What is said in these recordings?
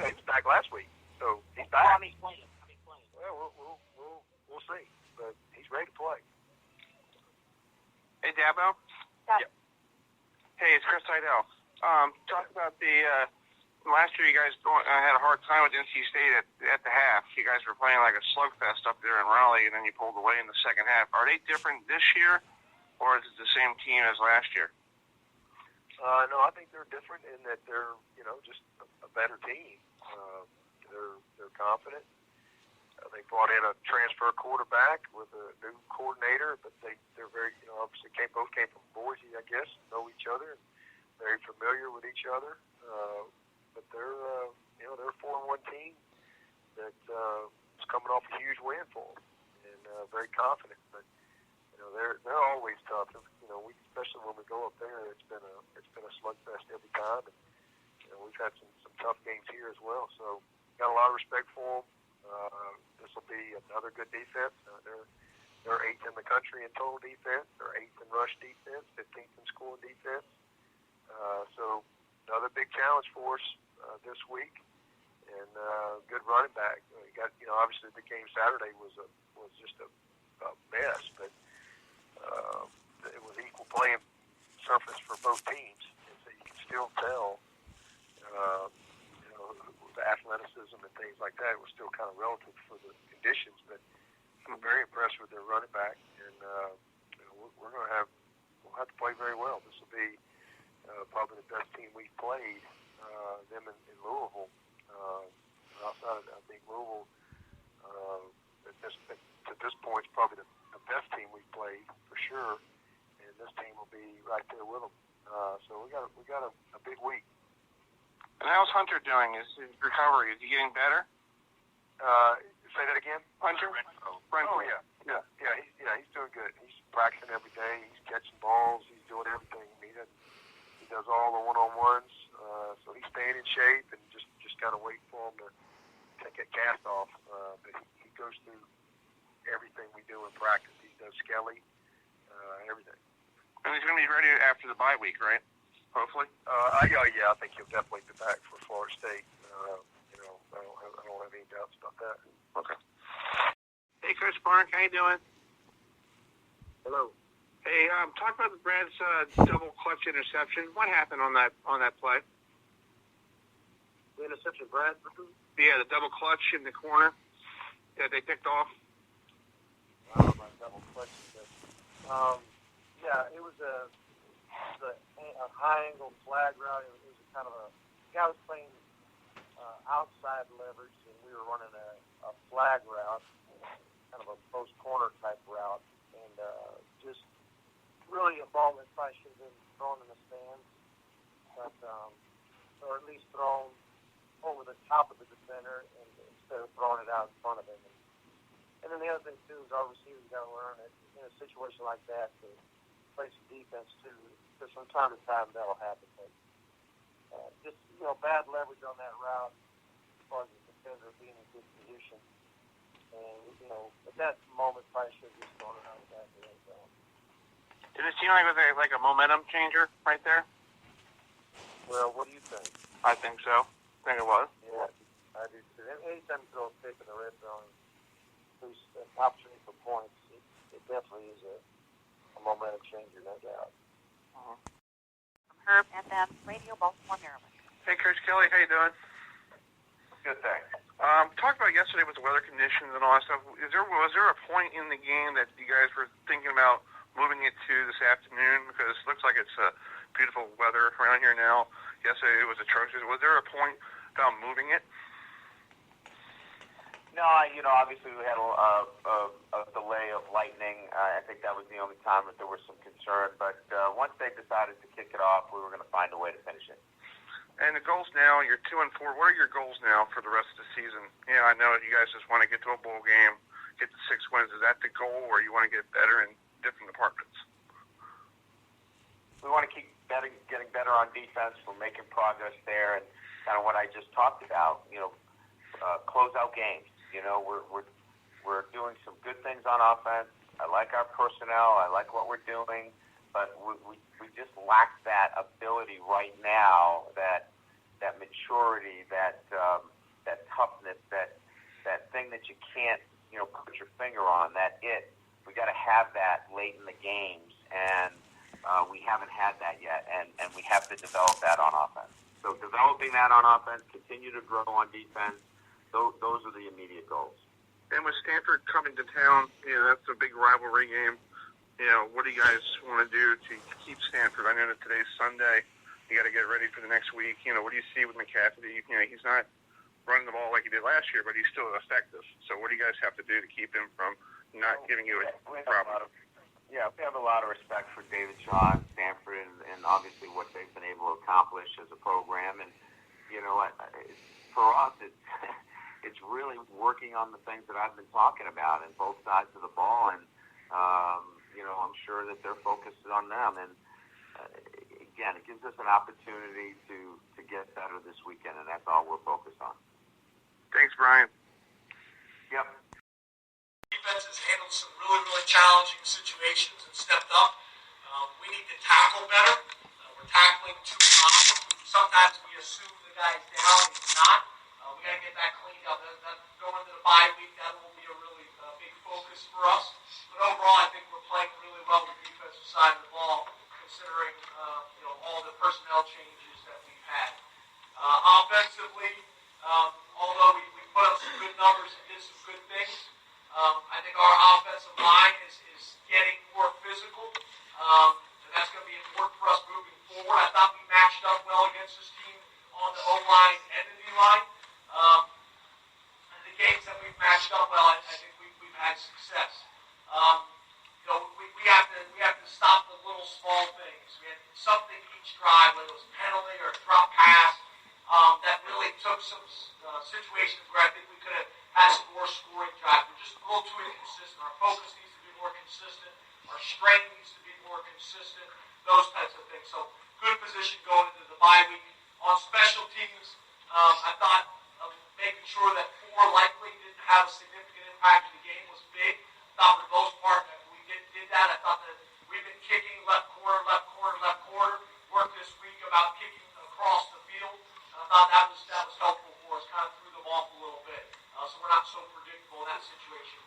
he was back last week, so he's back. He's playing. Well, we'll see, but he's ready to play. Hey, Dabo. Yeah. Hey, it's Chris Seidel. Talk about the last year you guys had a hard time with NC State at the half. You guys were playing like a slugfest up there in Raleigh, and then you pulled away in the second half. Are they different this year, or is it the same team as last year? No, I think they're different in that they're just a better team. They're confident. They brought in a transfer quarterback with a new coordinator, but they're very obviously both came from Boise, I guess, know each other, and very familiar with each other. But they're they're a 4-1 team that is coming off a huge win for them, and very confident. But they're always tough. Especially when we go up there, it's been a slugfest every time. And we've had some tough games here as well. So got a lot of respect for them. This will be another good defense. They're 8th in the country in total defense. They're 8th in rush defense, 15th in scoring defense. So another big challenge for us this week, and good running back. You got obviously the game Saturday was just a mess, but it was equal playing surface for both teams, and so you can still tell. The athleticism and things like that was still kind of relative for the conditions, but I'm very impressed with their running back, and we'll have to play very well. This will be probably the best team we've played, them in Louisville. Outside of, I think Louisville at this point is probably the best team we've played for sure, and this team will be right there with them. So we got a big week. And how's Hunter doing? Is his recovery? Is he getting better? Say that again. Hunter? Oh yeah. He's doing good. He's practicing every day. He's catching balls. He's doing everything. He does all the one-on-ones. So he's staying in shape and just kind of waiting for him to take that cast off. But he goes through everything we do in practice. He does Skelly, everything. And he's going to be ready after the bye week, right? Hopefully. Yeah, I think he'll definitely be back for Florida State. I don't have any doubts about that. Okay. Hey, Coach Barnes, how you doing? Hello. Hey, talk about Brad's double clutch interception. What happened on that play? The interception, Brad? Yeah, the double clutch in the corner that they picked off. Double clutch. It was a high angle flag route. It was kind of a guy was playing outside leverage, and we were running a flag route, kind of a post corner type route, and just really a ball that probably should have been thrown in the stands, but or at least thrown over the top of the defender instead of throwing it out in front of him. And then the other thing too is our receivers got to learn that in a situation like that to play some defense too. Because from time to time that'll happen. But just bad leverage on that route as far as the defender being in good position. And at that moment, probably should have just thrown it out of that end zone. Did it seem like it was like a momentum changer right there? Well, what do you think? I think so. I think it was. Yeah, I do too. Anytime you throw a pick in the red zone, there's an opportunity for points. It definitely is a momentum changer, no doubt. Uh-huh. Herb FM Radio, Baltimore, Maryland. Hey, Coach Kelly, how you doing? Good, thanks. Talked about yesterday with the weather conditions and all that stuff. Was there a point in the game that you guys were thinking about moving it to this afternoon? Because it looks like it's beautiful weather around here now. Yesterday it was atrocious. Was there a point about moving it? No, obviously we had a delay of lightning. I think that was the only time that there was some concern. But once they decided to kick it off, we were going to find a way to finish it. And the goals now, you're 2-4. What are your goals now for the rest of the season? I know you guys just want to get to a bowl game, get to 6 wins. Is that the goal, or you want to get better in different departments? We want to keep getting better on defense. We're making progress there, and kind of what I just talked about. Close out games. We're doing some good things on offense. I like our personnel. I like what we're doing. But we just lack that ability right now, that maturity, that have that late in the games, and we haven't had that yet, and we have to develop that on offense. So developing that on offense, continue to grow on defense, those are the immediate goals. And with Stanford coming to town, that's a big rivalry game. What do you guys want to do to keep Stanford? I know that today's Sunday. You got to get ready for the next week. What do you see with McCaffrey? He's not running the ball like he did last year, but he's still effective. So what do you guys have to do to keep him from not giving you a problem? We have a lot of respect for David Shaw and Stanford and obviously what they've been able to accomplish as a program. And, for us, it's really working on the things that I've been talking about in both sides of the ball. And, I'm sure that they're focused on them. And, again, it gives us an opportunity to get better this weekend, and that's all we're focused on. Thanks, Brian. Yep. Defense has handled some really, really challenging situations and stepped up. We need to tackle better. We're tackling too high. Sometimes we assume the guy's down. He's not. We got to get that cleaned up. Going into the bye week, that will be a really big focus for us. But overall, I think we're playing really well with the defensive side of the ball, considering all the personnel changes that we've had. Offensively, although we put up some good numbers and did some good things, I think our offensive line is getting more physical, and that's going to be important for us moving forward. I thought we matched up well against this team on the O-line and the D-line. And the games that we've matched up well, I think we've had success. We have to stop the little small things. We had something each drive, whether it was a penalty or a drop pass, that really took some situations where I think we could have had some more scoring drives. We're just a little too inconsistent. Our focus needs to be more consistent. Our strength needs to be more consistent. Those types of things. So good position going into the bye week. On special teams, I thought making sure that 4 likely didn't have a significant impact in the game was big. I thought for the most part that we did that. I thought that we've been kicking left corner. Worked this week about kicking across the field. And I thought that was helpful for us. Kind of threw them off a little bit. So we're not so predictable in that situation.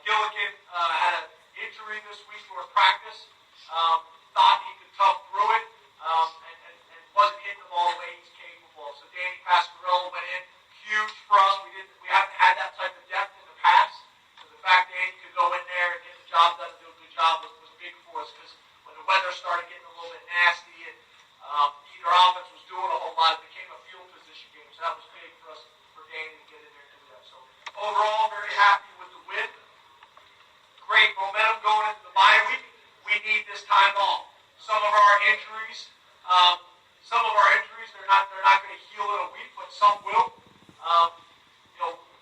Gilligan had an injury this week for practice. Thought he could tough through it and wasn't hitting the ball the way he's capable of. So Danny Pasquarello went in. Huge for us. We haven't had that type of depth in the past. So the fact that Danny could go in there and get the job done and do a good job was big for us because when the weather started getting a little bit nasty and either offense was doing a whole lot, it became a field position game. So that was big for us, for Danny to get in there and do that. So overall, very happy with the win. Great momentum going into the bye week. We need this time off. Some of our injuries, they're not going to heal in a week, but some will.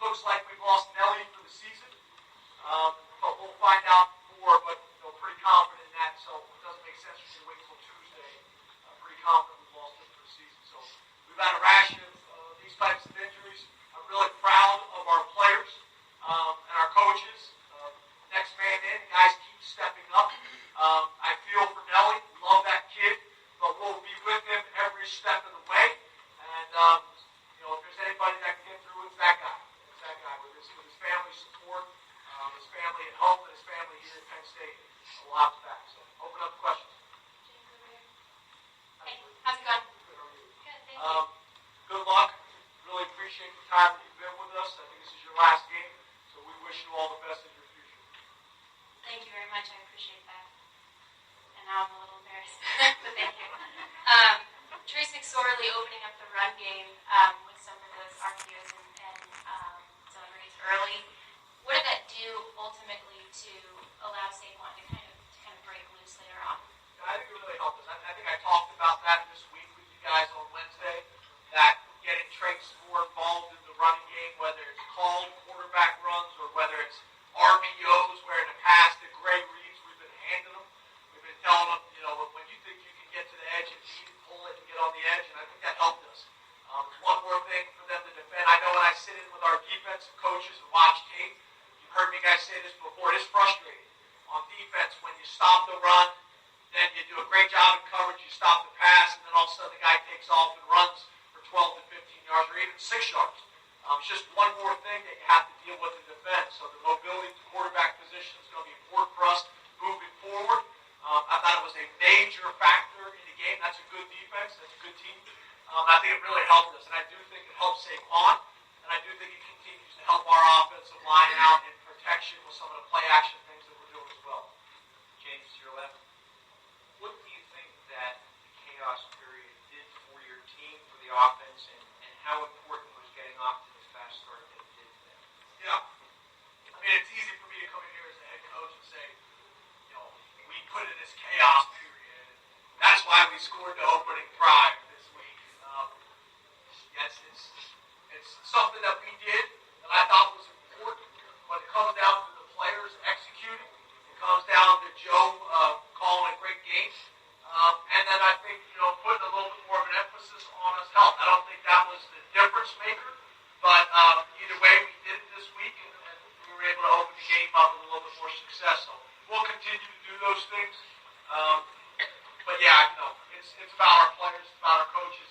Looks like we've lost Nelly for the season, but we'll find out more. But pretty confident in that. So it doesn't make sense for you to wait until Tuesday. Pretty confident we've lost him for the season. So we've had a rash of these types of injuries. I'm really proud of our players and our coaches. Next man in, guys keep stepping up. I feel for Nelly, love that kid, but we'll be with him every step of the way. And if there's anybody that can get through, it's that guy. With his family support, his family at home, and his family here at Penn State. A lot's back. So open up questions. Hey, how's it going? Good, how are you? Good, thank you. Good luck. Really appreciate the time that you've been with us. I think this is your last game, so we wish you all the best in your future. Thank you very much. I appreciate that. And now I'm a little embarrassed, but thank you. Trace McSorley opening up the run game with some of those RPOs and deliveries early. What did that do ultimately to allow Saquon to kind of break loose later on? I think it really helped us. I think I talked about that this week with you guys on Wednesday, that getting Trace more involved in the running game, whether it's called quarterback runs or whether it's RPOs, where in the past the gray reads, we've been handing them. We've been telling them, when you think you can get to the edge and beat it, pull it and get on the edge, and I think that helped us. One more thing for them to defend. I know when I sit in with our defensive coaches and watch tape, you've heard me guys say this before, it is frustrating on defense when you stop the run, then you do a great job in coverage, you stop the pass, and then all of a sudden the guy takes off and runs for 12 to 15 yards or even 6 yards. It's just one more thing that you have to deal with in defense. So the mobility to quarterback position is going to be important for us. forward. I thought it was a major factor in the game. That's a good defense. That's a good team. I think it really helped us, and I do think it helps Saquon, and I do think it continues to help our offensive line out in protection with some of the play action things that we're doing as well. James, to your left. What do you think that chaos period did for your team, for the offense, and how important was getting off to the fast start that it did to them? Yeah. I mean, it's easy for me to come in here as a head coach and say, we put in this chaos period. That's why we scored the opening drive this week. Yes, it's something that we did that I thought was important, but it comes down to the players executing. It comes down to Joe calling a great game. And then I think, putting a little bit more of an emphasis on us helped. I don't think that was the difference maker, but either way, we did it this week, and we were able to open the game up with a little bit more success. So we'll continue to do those things. But yeah, it's about our players, it's about our coaches.